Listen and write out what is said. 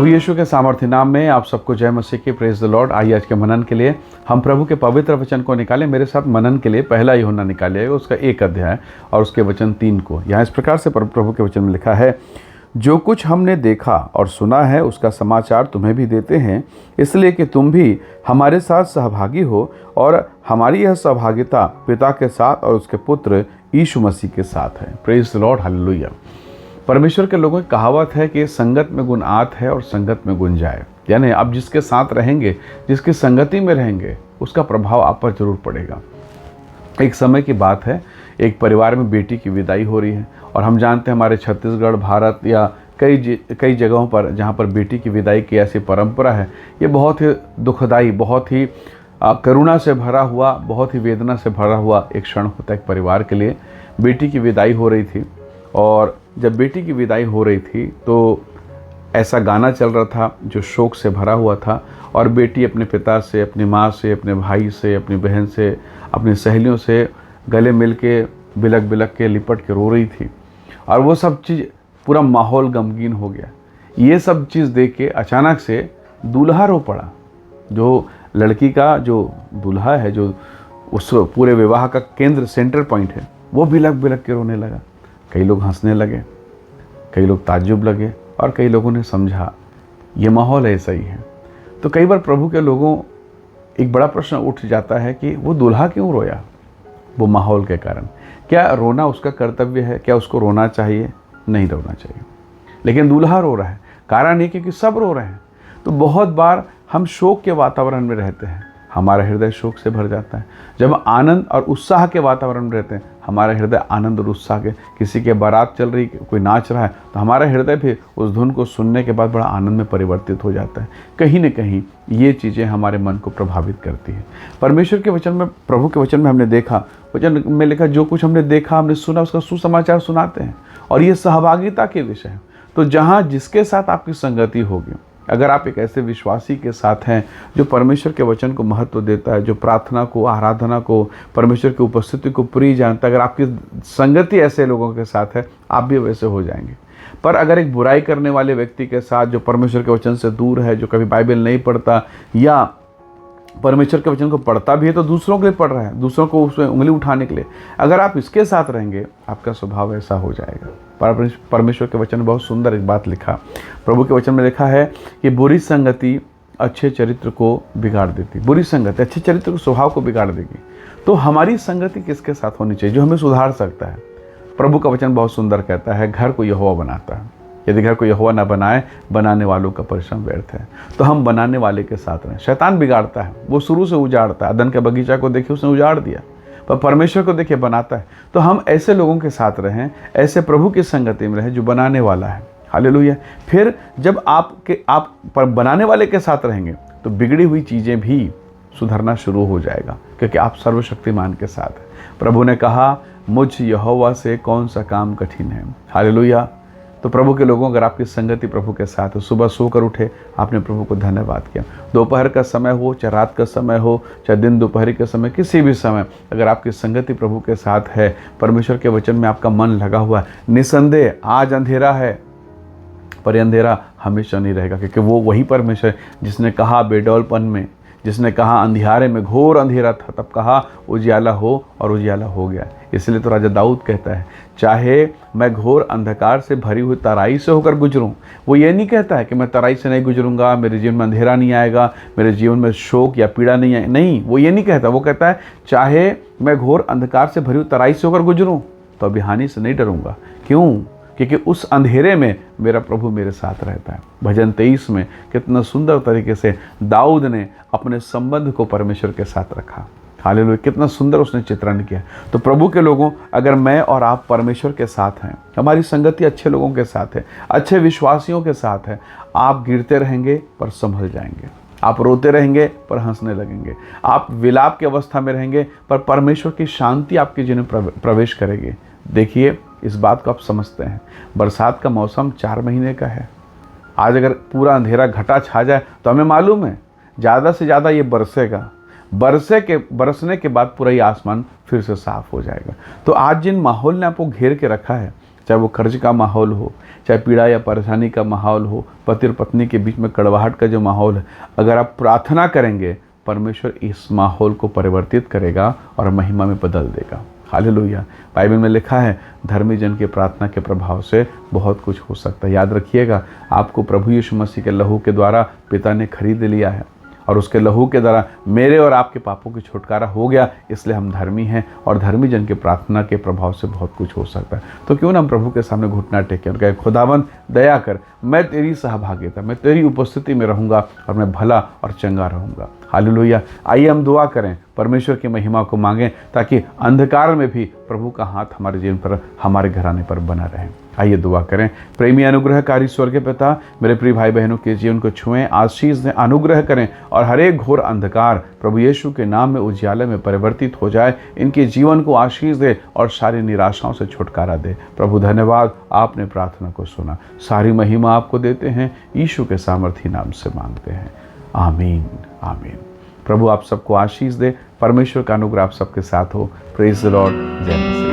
प्रभु यीशु के सामर्थ्य नाम में आप सबको जय मसीह की, प्रेज द लॉर्ड। आइए आज के मनन के लिए हम प्रभु के पवित्र वचन को निकालें। मेरे साथ मनन के लिए पहला यूहन्ना निकालिएगा, उसका 1 अध्याय और उसके वचन 3 को। यहाँ इस प्रकार से प्रभु के वचन में लिखा है, जो कुछ हमने देखा और सुना है उसका समाचार तुम्हें भी देते हैं, इसलिए कि तुम भी हमारे साथ सहभागी हो, और हमारी यह सहभागिता पिता के साथ और उसके पुत्र यीशु मसीह के साथ है। Praise the Lord, hallelujah. परमेश्वर के लोगों की कहावत है कि संगत में गुण आत है और संगत में गुण जाए। यानी आप जिसके साथ रहेंगे, जिसकी संगति में रहेंगे, उसका प्रभाव आप पर जरूर पड़ेगा। एक समय की बात है, एक परिवार में बेटी की विदाई हो रही है, और हम जानते हैं हमारे छत्तीसगढ़, भारत या कई जगहों पर जहाँ पर बेटी की विदाई की ऐसी परंपरा है, ये बहुत ही दुखदाई, बहुत ही करुणा से भरा हुआ, बहुत ही वेदना से भरा हुआ एक क्षण होता है एक परिवार के लिए। बेटी की विदाई हो रही थी, और जब बेटी की विदाई हो रही थी तो ऐसा गाना चल रहा था जो शोक से भरा हुआ था, और बेटी अपने पिता से, अपनी माँ से, अपने भाई से, अपनी बहन से, अपनी सहेलियों से गले मिल के बिलक बिलक के लिपट के रो रही थी। और वो सब चीज़, पूरा माहौल गमगीन हो गया। ये सब चीज़ देख के अचानक से दूल्हा रो पड़ा। जो लड़की का जो दूल्हा है, जो उस पूरे विवाह का केंद्र, सेंटर पॉइंट है, वो बिलक बिलक के रोने लगा। कई लोग हंसने लगे, कई लोग ताज्जुब लगे, और कई लोगों ने समझा ये माहौल ऐसा ही है। तो कई बार प्रभु के लोगों, एक बड़ा प्रश्न उठ जाता है कि वो दूल्हा क्यों रोया? वो माहौल के कारण। क्या रोना उसका कर्तव्य है? क्या उसको रोना चाहिए? नहीं रोना चाहिए। लेकिन दूल्हा रो रहा है, कारण ये क्योंकि सब रो रहे हैं। तो बहुत बार हम शोक के वातावरण में रहते हैं, हमारा हृदय शोक से भर जाता है। जब हम आनंद और उत्साह के वातावरण में रहते हैं, हमारा हृदय आनंद और उत्साह के, किसी के बारात चल रही, कोई नाच रहा है, तो हमारा हृदय भी उस धुन को सुनने के बाद बड़ा आनंद में परिवर्तित हो जाता है। कहीं न कहीं ये चीज़ें हमारे मन को प्रभावित करती हैं। परमेश्वर के वचन में, प्रभु के वचन में हमने देखा, वचन में लिखा, जो कुछ हमने देखा, हमने सुना, उसका सुसमाचार सुनाते हैं। और ये सहभागिता के विषय है। तो जहाँ जिसके साथ आपकी संगति होगी, अगर आप एक ऐसे विश्वासी के साथ हैं जो परमेश्वर के वचन को महत्व देता है, जो प्रार्थना को, आराधना को, परमेश्वर की उपस्थिति को प्रिय जानता है, अगर आपकी संगति ऐसे लोगों के साथ है, आप भी वैसे हो जाएंगे। पर अगर एक बुराई करने वाले व्यक्ति के साथ, जो परमेश्वर के वचन से दूर है, जो कभी बाइबल नहीं पढ़ता, या परमेश्वर के वचन को पढ़ता भी है तो दूसरों के लिए पढ़ रहा है, दूसरों को उसमें उंगली उठाने के लिए, अगर आप इसके साथ रहेंगे, आपका स्वभाव ऐसा हो जाएगा। परमेश्वर के वचन में बहुत सुंदर एक बात लिखा, प्रभु के वचन में लिखा है कि बुरी संगति अच्छे चरित्र को बिगाड़ देती। बुरी संगति अच्छे चरित्र को, स्वभाव को बिगाड़ देगी। तो हमारी संगति किसके साथ होनी चाहिए? जो हमें सुधार सकता है। प्रभु का वचन बहुत सुंदर कहता है, घर को यहोवा बनाता है, यदि घर को यहोवा ना बनाए, बनाने वालों का परिश्रम व्यर्थ है। तो हम बनाने वाले के साथ रहें। शैतान बिगाड़ता है, वो शुरू से उजाड़ता है। अदन के बगीचा को देखिए, उसने उजाड़ दिया, पर परमेश्वर को देखिए बनाता है। तो हम ऐसे लोगों के साथ रहें, ऐसे प्रभु की संगति में रहें जो बनाने वाला है। हालेलुया। फिर जब आप बनाने वाले के साथ रहेंगे, तो बिगड़ी हुई चीज़ें भी सुधरना शुरू हो जाएगा, क्योंकि आप सर्वशक्तिमान के साथ हैं। प्रभु ने कहा, मुझ यहोवा से कौन सा काम कठिन है। हालेलुया। तो प्रभु के लोगों, अगर आपकी संगति प्रभु के साथ हो, सुबह सोकर उठे, आपने प्रभु को धन्यवाद किया। दोपहर का समय हो, चाहे रात का समय हो, चाहे दिन दोपहर के समय, किसी भी समय अगर आपकी संगति प्रभु के साथ है, परमेश्वर के वचन में आपका मन लगा हुआ है, निसंदेह आज अंधेरा है, पर अंधेरा हमेशा नहीं रहेगा, क्योंकि वो वही परमेश्वर जिसने कहा बेडौलपन में, जिसने कहा अंधियारे में, घोर अंधेरा था, तब कहा उजियाला हो, और उजियाला हो गया। इसलिए तो राजा दाऊद कहता है, चाहे मैं घोर अंधकार से भरी हुई तराई से होकर गुजरूं। वो ये नहीं कहता है कि मैं तराई से नहीं गुजरूंगा, मेरे जीवन में अंधेरा नहीं आएगा, मेरे जीवन में शोक या पीड़ा नहीं आएगी। नहीं, वो ये नहीं कहता। वो कहता है, चाहे मैं घोर अंधकार से भरी हुई तराई से होकर गुजरूं, तो अभी हानि से नहीं डरूंगा। क्यों? क्योंकि उस अंधेरे में मेरा प्रभु मेरे साथ रहता है। भजन 23 में कितना सुंदर तरीके से दाऊद ने अपने संबंध को परमेश्वर के साथ रखा। हालेलुया, कितना सुंदर उसने चित्रण किया। तो प्रभु के लोगों, अगर मैं और आप परमेश्वर के साथ हैं, हमारी संगति अच्छे लोगों के साथ है, अच्छे विश्वासियों के साथ है, आप गिरते रहेंगे पर संभल जाएंगे, आप रोते रहेंगे पर हंसने लगेंगे, आप विलाप की अवस्था में रहेंगे पर परमेश्वर की शांति आपके जीवन में प्रवेश करेगी। देखिए, इस बात को आप समझते हैं, बरसात का मौसम 4 महीने का है। आज अगर पूरा अंधेरा घटा छा जाए तो हमें मालूम है ज़्यादा से ज़्यादा ये बरसेगा, बरसने के बाद पूरा ये आसमान फिर से साफ हो जाएगा। तो आज जिन माहौल ने आपको घेर के रखा है, चाहे वो कर्ज का माहौल हो, चाहे पीड़ा या परेशानी का माहौल हो, पति और पत्नी के बीच में कड़वाहट का जो माहौल है, अगर आप प्रार्थना करेंगे परमेश्वर इस माहौल को परिवर्तित करेगा और महिमा में बदल देगा। हालेलुया। बाइबल में लिखा है धर्मी जन के प्रार्थना के प्रभाव से बहुत कुछ हो सकता है। याद रखिएगा, आपको प्रभु यीशु मसीह के लहू के द्वारा पिता ने खरीद लिया है और उसके लहू के द्वारा मेरे और आपके पापों की छुटकारा हो गया, इसलिए हम धर्मी हैं और धर्मी जन के प्रार्थना के प्रभाव से बहुत कुछ हो सकता है। तो क्यों ना हम प्रभु के सामने घुटना टेकें और कहें, खुदावन दया कर, मैं तेरी सहभागिता, मैं तेरी उपस्थिति में रहूँगा और मैं भला और चंगा रहूँगा। हालेलुया। आइए हम दुआ करें, परमेश्वर की महिमा को मांगें ताकि अंधकार में भी प्रभु का हाथ हमारे जीवन पर, हमारे घराने पर बना रहे। आइए दुआ करें। प्रेमी अनुग्रहकारी स्वर्गीय पिता, मेरे प्रिय भाई बहनों के जीवन को छुएं, आशीष दें, अनुग्रह करें और हर एक घोर अंधकार प्रभु यीशु के नाम में उजियाले में परिवर्तित हो जाए। इनके जीवन को आशीष दे और सारी निराशाओं से छुटकारा दे। प्रभु धन्यवाद, आपने प्रार्थना को सुना। सारी महिमा आपको देते हैं, यीशु के सामर्थी नाम से मांगते हैं, आमीन आमीन। प्रभु आप सबको आशीष दे, परमेश्वर का अनुग्रह आप सबके साथ हो। Praise the Lord. जय मसीह।